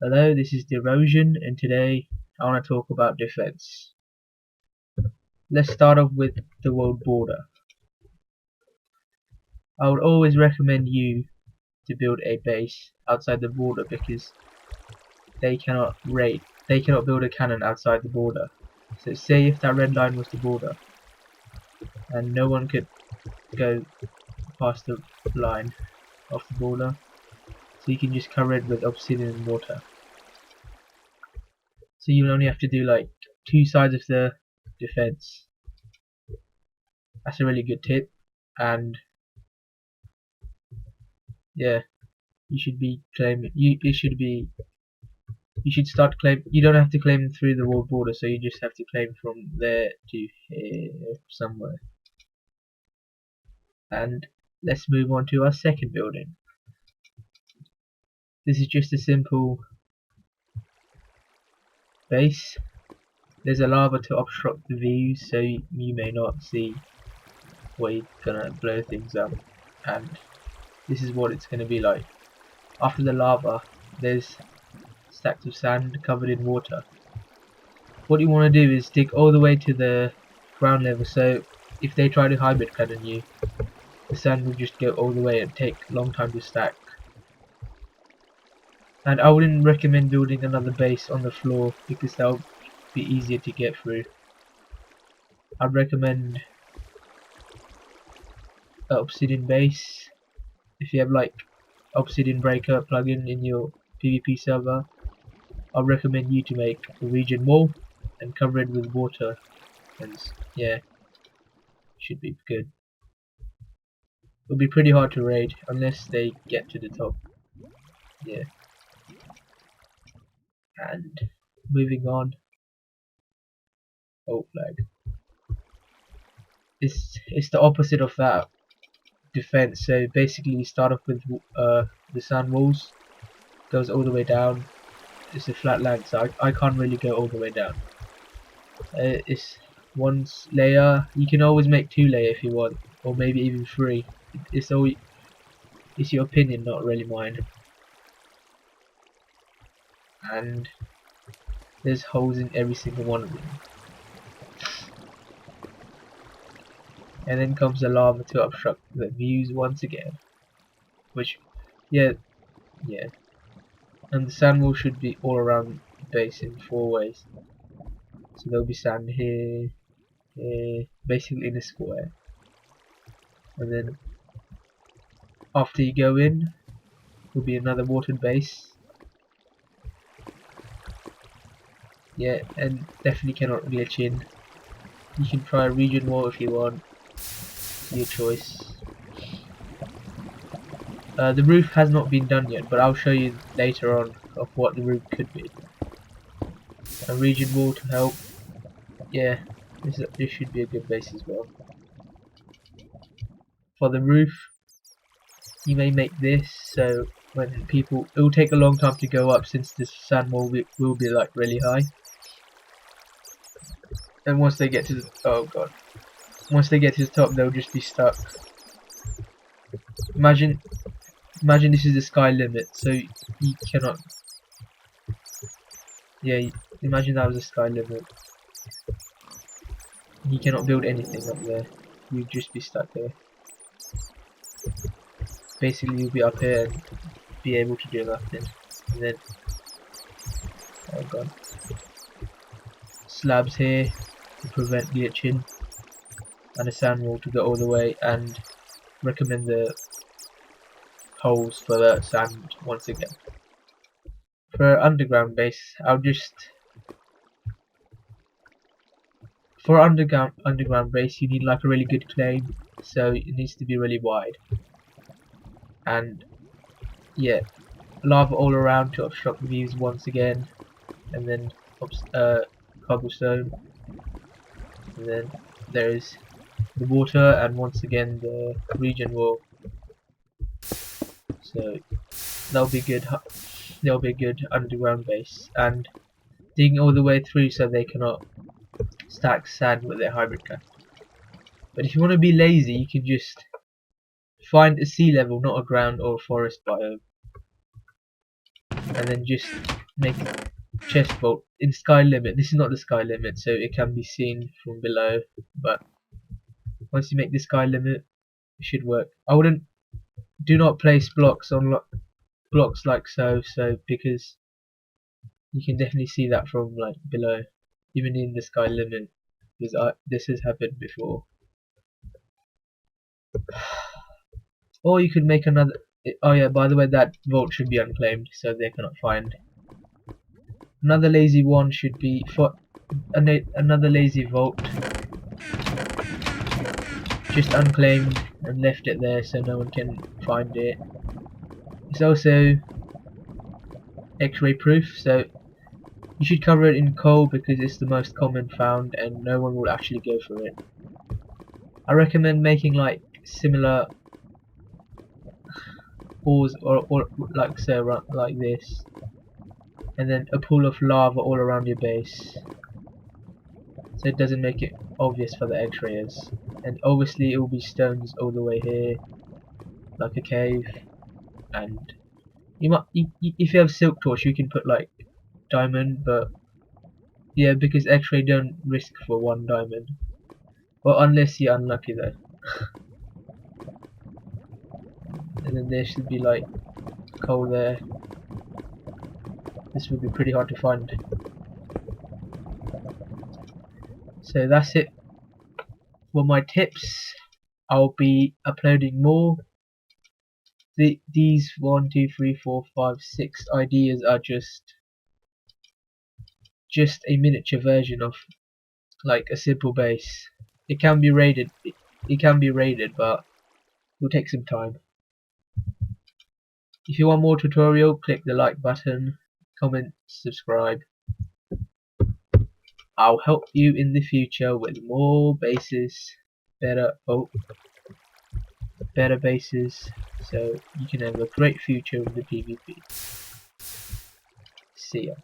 Hello, this is Derosion, and today I want to talk about defense. Let's start off with the world border. I would always recommend you to build a base outside the border because they cannot build a cannon outside the border. So say if that red line was the border and no one could go past the line of the border, so you can just cover it with obsidian and water. So you only have to do like two sides of the defense. That's a really good tip, and yeah, you should be claiming. You should start claim. You don't have to claim through the world border, so you just have to claim from there to here somewhere. And let's move on to our second building. This is just a simple base. There's a lava to obstruct the views, so you may not see where you're gonna blow things up. And this is what it's gonna be like. After the lava, there's stacks of sand covered in water. What you want to do is dig all the way to the ground level, so if they try to hybrid cannon you, the sand will just go all the way and take a long time to stack. And I wouldn't recommend building another base on the floor because that will be easier to get through. I'd recommend an obsidian base. If you have like obsidian breaker plugin in your PvP server, I'd recommend you to make a regen wall and cover it with water, and yeah, should be good. It'll be pretty hard to raid unless they get to the top. Yeah. And moving on. Oh, flag. It's the opposite of that defense. So basically, you start off with the sand walls, goes all the way down. It's a flat land, so I can't really go all the way down. It's one layer. You can always make 2 layer if you want, or maybe even 3. It's your opinion, not really mine. And there's holes in every single one of them. And then comes the lava to obstruct the views once again. Which, yeah. And the sand wall should be all around the base in 4 ways. So there'll be sand here, basically in a square. And then after you go in, will be another watered base. Yeah, and definitely cannot glitch in. You can try a regen wall if you want. Your choice. The roof has not been done yet, but I'll show you later on of what the roof could be. A regen wall to help. Yeah, this should be a good base as well. For the roof, you may make this so when people, it will take a long time to go up since this sand wall will be like really high. And once they get to the, once they get to the top, they'll just be stuck. Imagine this is the sky limit, so you cannot. Yeah, imagine that was the sky limit. You cannot build anything up there. You'd just be stuck there. Basically, you'll be up here and be able to do nothing. And then, oh god, slabs here to prevent glitching, and a sand wall to go all the way. And recommend the holes for the sand once again. For underground base, for underground base, you need like a really good claim, so it needs to be really wide. And yeah, lava all around to obstruct the views once again, and then cobblestone, and then there is the water, and once again the regen wall. So that'll be good. There'll be a good underground base, and digging all the way through so they cannot stack sand with their hybrid gun. But if you want to be lazy, you can just find a sea level, not a ground or forest biome, and then just make chest vault in sky limit. This is not the sky limit, so it can be seen from below, but once you make the sky limit, it should work. Do not place blocks on blocks like so, because you can definitely see that from like below, even in the sky limit, because this has happened before. Or you could make another. Oh yeah, by the way, that vault should be unclaimed, so they cannot find. Another lazy one should be for another lazy vault, just unclaimed and left it there so no one can find it. It's also X-ray proof, so you should cover it in coal because it's the most common found and no one will actually go for it. I recommend making like similar pools or like so, like this, and then a pool of lava all around your base, so it doesn't make it obvious for the X-rayers. And obviously it will be stones all the way here, like a cave. And if you have silk torch, you can put like diamond, but yeah, because X-ray don't risk for 1 diamond. Well, unless you're unlucky though. And then there should be like coal there. This would be pretty hard to find. So that's it for my tips. I'll be uploading more. These 1, 2, 3, 4, 5, 6 ideas are just a miniature version of like a simple base. It can be raided. It can be raided, but it will take some time. If you want more tutorial, click the like button, comment, subscribe. I'll help you in the future with more bases, better bases, so you can have a great future in the PvP. See ya.